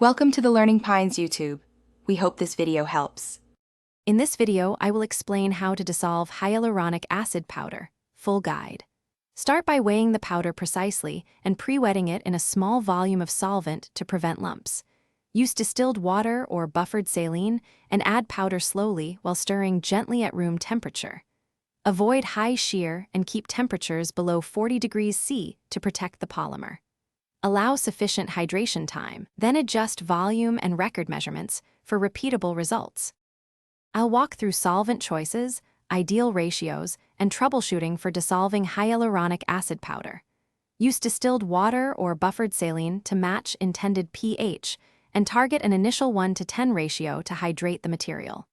Welcome to the Learning Pines YouTube. We hope this video helps. In this video, I will explain how to dissolve hyaluronic acid powder, full guide. Start by weighing the powder precisely and pre-wetting it in a small volume of solvent to prevent lumps. Use distilled water or buffered saline and add powder slowly while stirring gently at room temperature. Avoid high shear and keep temperatures below 40 degrees C to protect the polymer. Allow sufficient hydration time, then adjust volume and record measurements for repeatable results. I'll walk through solvent choices, ideal ratios, and troubleshooting for dissolving hyaluronic acid powder. Use distilled water or buffered saline to match intended pH and target an initial 1:10 ratio to hydrate the material.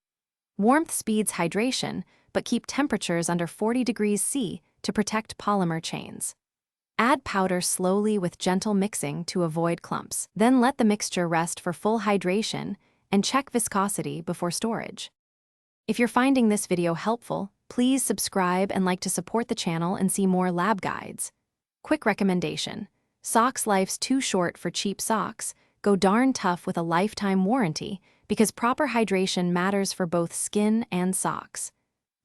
Warmth speeds hydration, but keep temperatures under 40 degrees C to protect polymer chains. Add powder slowly with gentle mixing to avoid clumps. Then let the mixture rest for full hydration and check viscosity before storage. If you're finding this video helpful, please subscribe and like to support the channel and see more lab guides. Quick recommendation: socks life's too short for cheap socks. Go darn tough with a lifetime warranty because proper hydration matters for both skin and socks.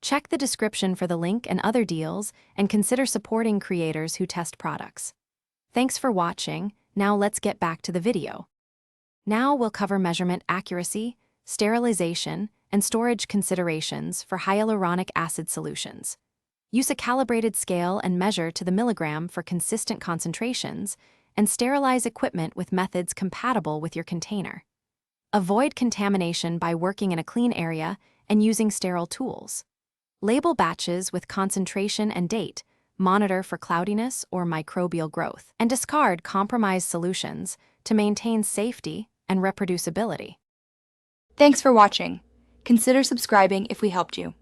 Check the description for the link and other deals, and consider supporting creators who test products. Thanks for watching. Now let's get back to the video. Now we'll cover measurement accuracy, sterilization, and storage considerations for hyaluronic acid solutions. Use a calibrated scale and measure to the milligram for consistent concentrations, and sterilize equipment with methods compatible with your container. Avoid contamination by working in a clean area and using sterile tools. Label batches with concentration and date, monitor for cloudiness or microbial growth, and discard compromised solutions to maintain safety and reproducibility. Thanks for watching. Consider subscribing if we helped you.